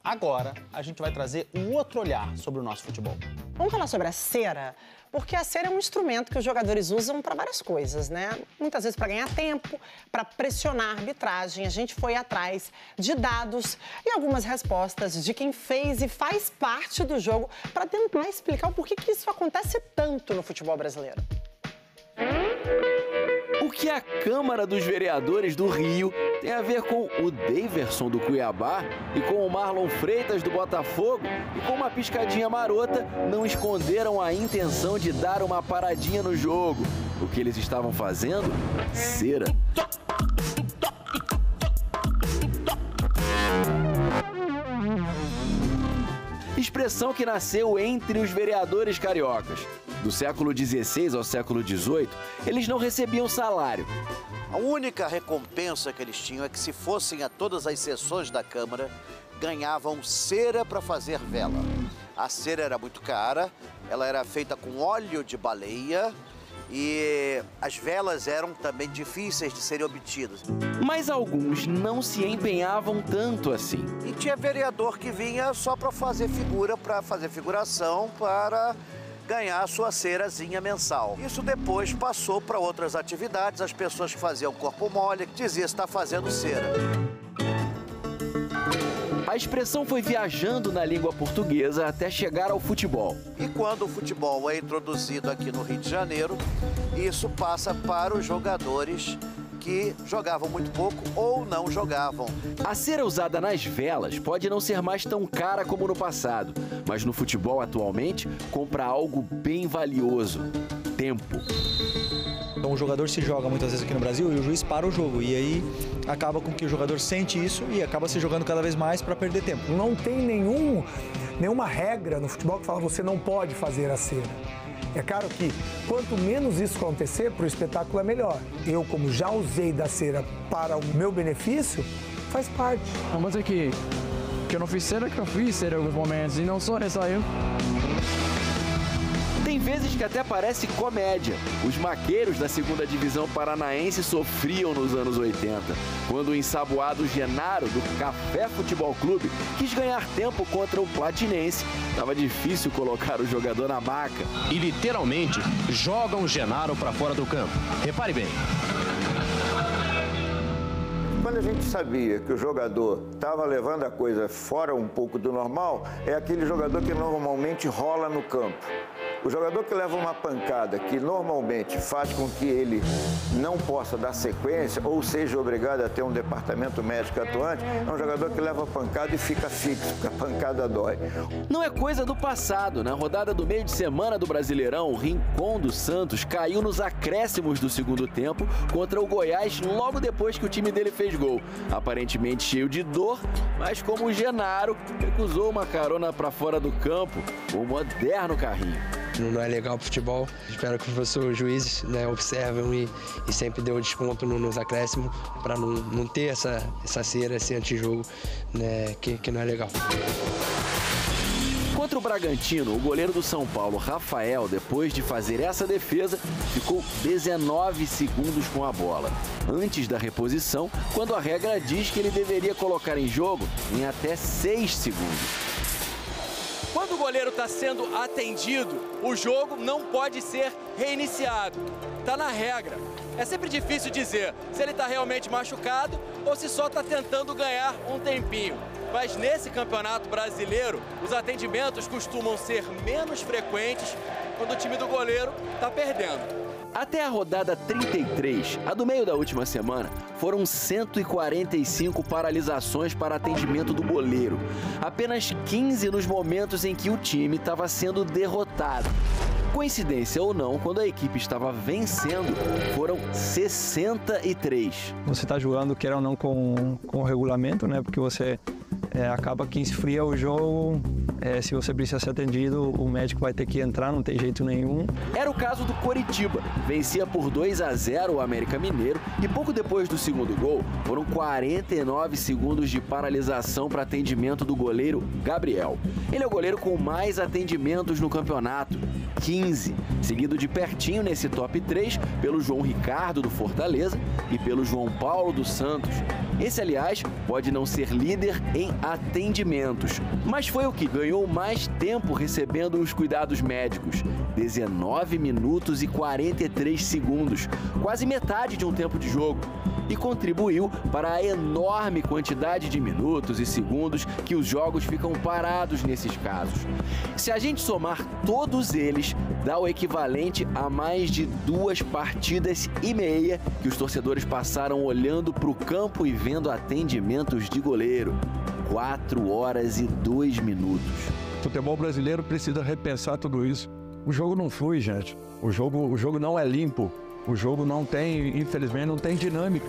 Agora, a gente vai trazer um outro olhar sobre o nosso futebol. Vamos falar sobre a cera? Porque a cera é um instrumento que os jogadores usam para várias coisas, né? Muitas vezes para ganhar tempo, para pressionar a arbitragem. A gente foi atrás de dados e algumas respostas de quem fez e faz parte do jogo para tentar explicar o porquê que isso acontece tanto no futebol brasileiro. O que a Câmara dos Vereadores do Rio tem a ver com o Daverson do Cuiabá e com o Marlon Freitas do Botafogo e com uma piscadinha marota não esconderam a intenção de dar uma paradinha no jogo. O que eles estavam fazendo? Cera. Expressão que nasceu entre os vereadores cariocas. Do século XVI ao século XVIII, eles não recebiam salário. A única recompensa que eles tinham é que, se fossem a todas as sessões da Câmara, ganhavam cera para fazer vela. A cera era muito cara, ela era feita com óleo de baleia e as velas eram também difíceis de serem obtidas. Mas alguns não se empenhavam tanto assim. E tinha vereador que vinha só para fazer figura, para fazer figuração, para ganhar a sua cerazinha mensal. Isso depois passou para outras atividades, as pessoas que faziam corpo mole, que diziam está fazendo cera. A expressão foi viajando na língua portuguesa até chegar ao futebol. E quando o futebol é introduzido aqui no Rio de Janeiro, isso passa para os jogadores que jogavam muito pouco ou não jogavam. A cera usada nas velas pode não ser mais tão cara como no passado, mas no futebol atualmente compra algo bem valioso: tempo. Então o jogador se joga muitas vezes aqui no Brasil e o juiz para o jogo, e aí acaba com que o jogador sente isso e acaba se jogando cada vez mais para perder tempo. Não tem nenhuma regra no futebol que fala que você não pode fazer a cera. É claro que quanto menos isso acontecer, para o espetáculo é melhor. Eu, como já usei da cera para o meu benefício, faz parte. Não vou dizer que eu não fiz cera, que eu fiz cera em alguns momentos, e não só nessa aí. Tem vezes que até parece comédia. Os maqueiros da 2ª Divisão Paranaense sofriam nos anos 80, quando o ensaboado Genaro, do Café Futebol Clube, quis ganhar tempo contra o Platinense. Tava difícil colocar o jogador na maca. E literalmente jogam o Genaro para fora do campo. Repare bem. Quando a gente sabia que o jogador estava levando a coisa fora um pouco do normal, é aquele jogador que normalmente rola no campo. O jogador que leva uma pancada que normalmente faz com que ele não possa dar sequência ou seja obrigado a ter um departamento médico atuante, é um jogador que leva a pancada e fica fixo, porque a pancada dói. Não é coisa do passado. Na rodada do meio de semana do Brasileirão, o Rincon do Santos caiu nos acréscimos do segundo tempo contra o Goiás logo depois que o time dele fez gol. Aparentemente cheio de dor, mas como o Genaro recusou uma carona para fora do campo, o moderno carrinho. Não é legal pro futebol. Espero que os juízes, né, observem e sempre dêem um desconto nos acréscimos para não ter essa cera, esse antijogo, né, que não é legal. Contra o Bragantino, o goleiro do São Paulo, Rafael, depois de fazer essa defesa, ficou 19 segundos com a bola. Antes da reposição, quando a regra diz que ele deveria colocar em jogo em até 6 segundos. Quando o goleiro está sendo atendido, o jogo não pode ser reiniciado. Está na regra. É sempre difícil dizer se ele está realmente machucado ou se só está tentando ganhar um tempinho. Mas nesse campeonato brasileiro, os atendimentos costumam ser menos frequentes quando o time do goleiro está perdendo. Até a rodada 33, a do meio da última semana, foram 145 paralisações para atendimento do goleiro. Apenas 15 nos momentos em que o time estava sendo derrotado. Coincidência ou não, quando a equipe estava vencendo, foram 63. Você está jogando, quer ou não, com o regulamento, né? Porque você acaba que esfria o jogo. Se você precisa ser atendido, o médico vai ter que entrar, não tem jeito nenhum. Era o caso do Coritiba. Vencia por 2-0 o América Mineiro e pouco depois do segundo gol, foram 49 segundos de paralisação para atendimento do goleiro Gabriel. Ele é o goleiro com mais atendimentos no campeonato, 15, seguido de pertinho nesse top 3 pelo João Ricardo do Fortaleza e pelo João Paulo do Santos. Esse, aliás, pode não ser líder em atendimentos, mas foi o que ganhou mais tempo recebendo os cuidados médicos. 19 minutos e 43 segundos, quase metade de um tempo de jogo. E contribuiu para a enorme quantidade de minutos e segundos que os jogos ficam parados nesses casos. Se a gente somar todos eles, dá o equivalente a mais de 2 partidas e meia que os torcedores passaram olhando para o campo e vendo atendimentos de goleiro. 4 horas e 2 minutos. O futebol brasileiro precisa repensar tudo isso. O jogo não flui, gente. O jogo não é limpo. O jogo não tem, infelizmente, não tem dinâmica.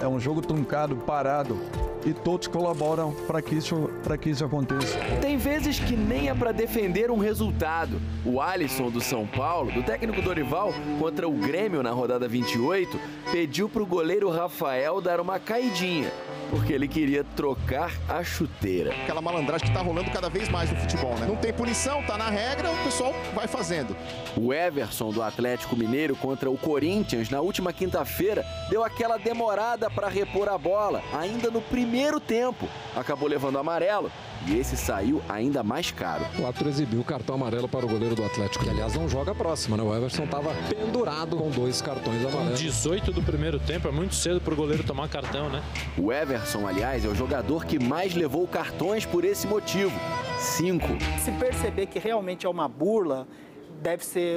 É um jogo truncado, parado. E todos colaboram para que isso aconteça. Tem vezes que nem é para defender um resultado. O Alisson do São Paulo, do técnico Dorival, contra o Grêmio na rodada 28, pediu para o goleiro Rafael dar uma caidinha, porque ele queria trocar a chuteira. Aquela malandragem que está rolando cada vez mais no futebol, né? Não tem punição, tá na regra, o pessoal vai fazendo. O Everson do Atlético Mineiro contra o Corinthians na última quinta-feira deu aquela demorada para repor a bola, ainda no primeiro tempo. Acabou levando amarelo e esse saiu ainda mais caro. O árbitro exibiu o cartão amarelo para o goleiro do Atlético, que aliás não joga a próxima, né? O Everson estava pendurado com 2 cartões amarelos. 18 do primeiro tempo, é muito cedo para o goleiro tomar cartão, né? O Everson, aliás, é o jogador que mais levou cartões por esse motivo. 5. Se perceber que realmente é uma burla,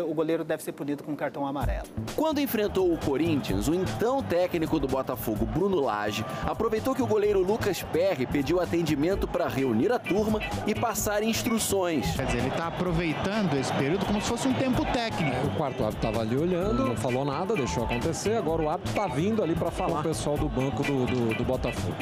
o goleiro deve ser punido com cartão amarelo. Quando enfrentou o Corinthians, o então técnico do Botafogo, Bruno Lage, aproveitou que o goleiro Lucas Perry pediu atendimento para reunir a turma e passar instruções. Quer dizer, ele está aproveitando esse período como se fosse um tempo técnico. O quarto árbitro estava ali olhando, não falou nada, deixou acontecer. Agora o árbitro está vindo ali para falar com o pessoal do banco do Botafogo.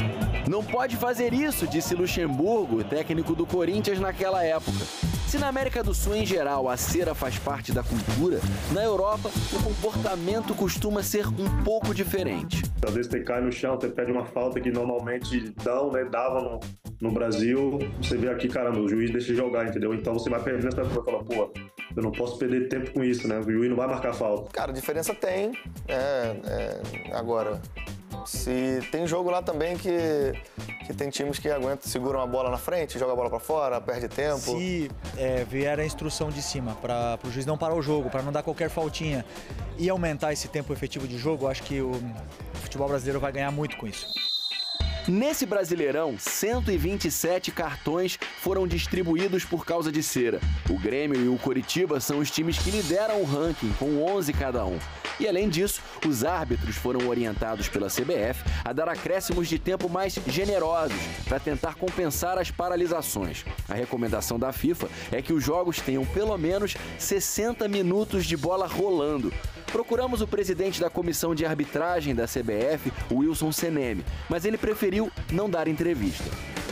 Não pode fazer isso, disse Luxemburgo, técnico do Corinthians naquela época. Se na América do Sul, em geral, a cera faz parte da cultura, na Europa, o comportamento costuma ser um pouco diferente. Às vezes você cai no chão, você pede uma falta que normalmente davam no Brasil, você vê aqui, caramba, o juiz deixa jogar, entendeu? Então você vai perdendo essa coisa e fala, pô, eu não posso perder tempo com isso, né? O juiz não vai marcar falta. Cara, diferença tem. Agora, se tem jogo lá também que tem times que seguram a bola na frente, joga a bola pra fora, perde tempo. Se vier a instrução de cima para o juiz não parar o jogo, para não dar qualquer faltinha e aumentar esse tempo efetivo de jogo, acho que o futebol brasileiro vai ganhar muito com isso. Nesse Brasileirão, 127 cartões foram distribuídos por causa de cera. O Grêmio e o Coritiba são os times que lideram o ranking, com 11 cada um. E além disso, os árbitros foram orientados pela CBF a dar acréscimos de tempo mais generosos para tentar compensar as paralisações. A recomendação da FIFA é que os jogos tenham pelo menos 60 minutos de bola rolando. Procuramos o presidente da comissão de arbitragem da CBF, Wilson Seneme, mas ele preferiu não dar entrevista.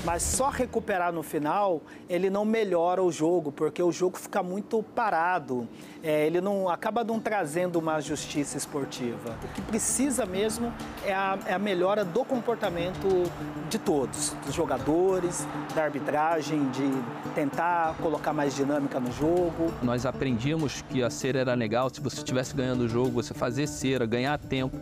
Mas só recuperar no final, ele não melhora o jogo, porque o jogo fica muito parado. Ele acaba não trazendo uma justiça esportiva. O que precisa mesmo é a melhora do comportamento de todos, dos jogadores, da arbitragem, de tentar colocar mais dinâmica no jogo. Nós aprendíamos que a cera era legal, se você estivesse ganhando o jogo, você fazer cera, ganhar tempo.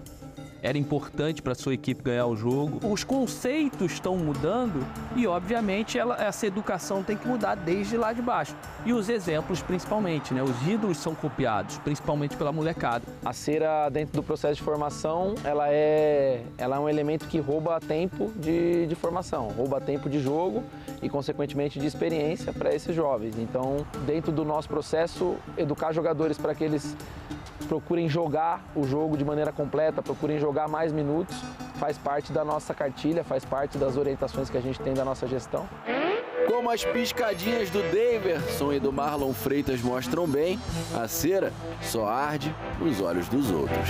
Era importante para a sua equipe ganhar o jogo. Os conceitos estão mudando e, obviamente, essa educação tem que mudar desde lá de baixo. E os exemplos, principalmente, né? Os ídolos são copiados, principalmente pela molecada. A cera, dentro do processo de formação, ela é um elemento que rouba tempo de formação, rouba tempo de jogo e, consequentemente, de experiência para esses jovens. Então, dentro do nosso processo, educar jogadores para que eles procurem jogar o jogo de maneira completa, procurem jogar mais minutos, faz parte da nossa cartilha, faz parte das orientações que a gente tem da nossa gestão. Como as piscadinhas do Daverson e do Marlon Freitas mostram bem, a cera só arde nos olhos dos outros.